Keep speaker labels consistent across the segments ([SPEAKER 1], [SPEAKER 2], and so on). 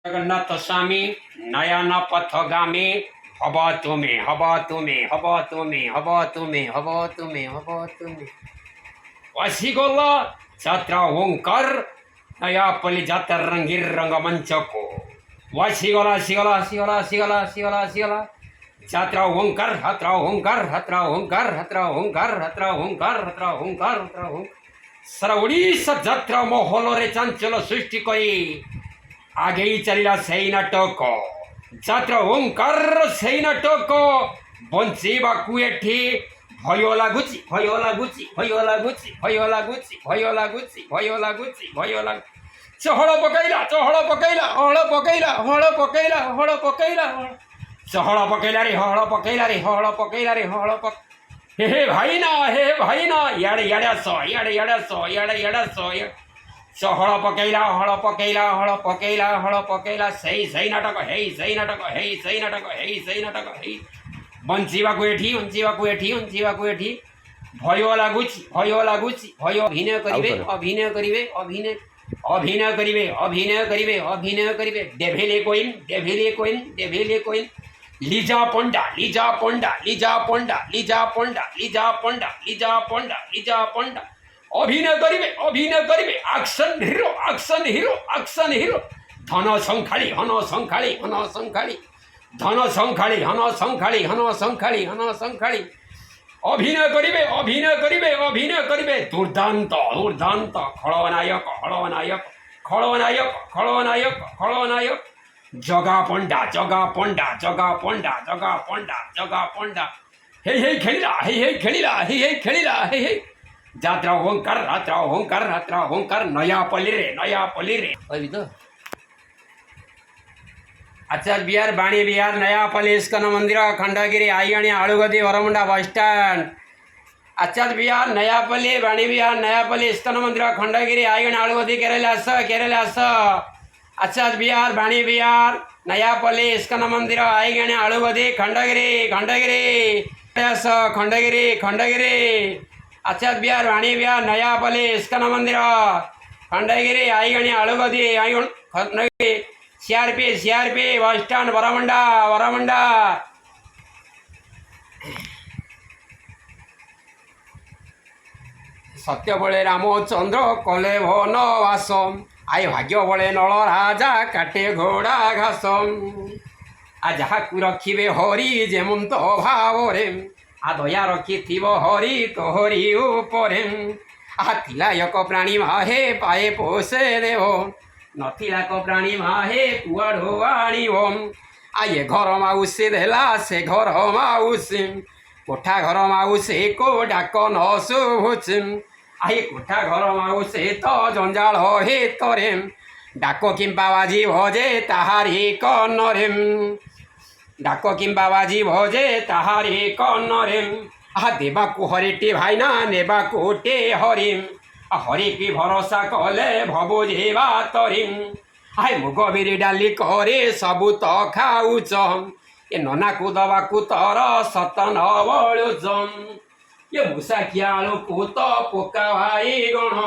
[SPEAKER 1] जगन्नाथ स्वामी नयन पथगामी hub तुम्हें hub तुम्हें hub तुम्हें हब तुम्हें हब तुम्हें हब तुम्हें वशीगोल छात्रा ओंकार नयापल्ली जातर रंगीर रंगमंच को वशीगोला शिगोला शिगोला शिगोला शिगोला शिगोला छात्रा ओंकार हत्रा ओंकार हत्रा ओंकार हत्रा ओंकार हत्रा ओंकार हत्रा ओंकार हत्रा ओंकार सारा ओडिशा जात्रा महल रे चांचल्य सृष्टि करी आगे चलिला सही नाटक जात्रा ओंकार सही नाटक बंचेबाकू एठी भय लागुची भय लागुची भय लागुची भय लागुची भय लागुची भय लागुची भय लागु चहळ पकैला चहळ पकैला हळ पकैला हळ पकैला हळ पकैला चहळ पकैला रे हळ पकैला रे हळ पकैला रे हळ पक हे भाई ना याडे याड्या सो याडे याड्या सो याडे याड्या सो हळ पकैला हळ पकैला हळ पकैला हळ पकैला सही सही नाटक हे सही नाटक हे सही नाटक हे सही नाटक हे बंचीबाकू एठी बंचीबाकू एठी बंचीबाकू एठी भय लागुची भय अभिनय करिवे अभिनय करिवे अभिनय अभिनय करिवे अभिनय करिवे अभिनय करिवे डेभिले कोइन डेभिले कोइन डेभिले कोइन लिजा पंडा लिजा पंडा लिजा पंडा लिजा पंडा लिजा पंडा लिजा पंडा लिजा पंडा अभिनय करिवे एक्शन हिरो एक्शन हिरो एक्शन हिरो धन संखाळी हन संखाळी हन संखाळी धन संखाळी हन संखाळी हन संखाळी हन संखाळी अभिनय करिवे अभिनय करिवे अभिनय करिवे दुर्दांत दुर्दांत खळनायक खळनायक खळनायक खळनायक खळनायक जगा पंडा जगा पंडा जगा पंडा जगा पंडा जगा पंडा हे खेळिला हे खेळिला हे खेळिला हे जात्रा ओंकार रात्रा ओंकार रात्रा ओंकार नयापल्ली रे अभी तो आचार्य बिहार बाणी बिहार नयापल्ली इस्कन मंदिर खंडगिरी आईगणी आळुगदी वरमुंडा बस स्टैंड आचार्य बिहार नयापल्ली बाणी बिहार नयापल्ली इस्कन मंदिर खंडगिरी आईगणी आळुगदी केरला आचार्य बिहार बाणी बिहार नयापल्ली इस्कन मंदिर आईगणी आळुगदी खंडगिरी खंडगिरी खंडगिरी खंडगिरी आचार्य बिहार वाणी बिहार नयापल्ली इस्कन मंदिर खंडगिरी आईगणी आळुगदी आईगण Khandagiri CRP bus stand Baramunda Baramunda सत्य बळे रामचंद्र कले वनवास आई भाग्य बळे नल राजा काटे घोड़ा घास आ जहा रखिबे हरि जेमंत भाव रे आ दया रखी हरि तोहरी उपरे आ थिला एक प्राणी माहे पाए पोषे देव नथिला को प्राणी माहे कुआढ़ो आनिब आ ये घर माउसी देला से घर माउसी कोठा घर माउसी को डाक न शुभुची आ ये कोठा घर माउसी तो जंजाल हे तरे डाक किंबा बाजी भजे ताहारी कनरे डाक किंबा बाजी भजे ताहारी कनरे आ देवाकू हरिटी भाईना नेबाकू टे हरिम हरि की भरोसा कले भबु जेवा तरिम आए मुग बिरी डाली करे सबू तो खाऊच ये नना को दवा को तर सतन बलुच ये भूषा खियालु को तो पोका भाई गण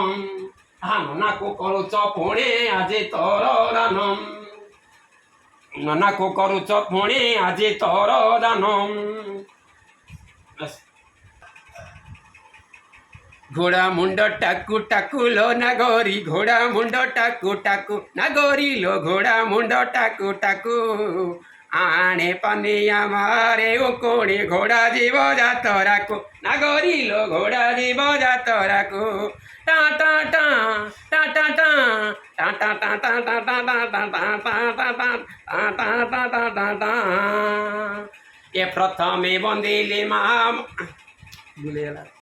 [SPEAKER 1] आ नना को करुच पुणे आज तोर दानम नना को करुच पुणे आज तोर दानम घोड़ा मुंड टाकू टाकू लो नागोरी घोड़ा मुंड टाकू टाकू नागोरी लो घोड़ा मुंड टाकू टाकू आने पनिया मारे ओ कोणी घोड़ा जीव जातराकू नागोरी लो घोड़ा जीव जातराकू टा टा टा टा टा टा टा टा टा टा टा टा टा टा टा टा टा ये प्रथमे बंदिले माम भूल गया।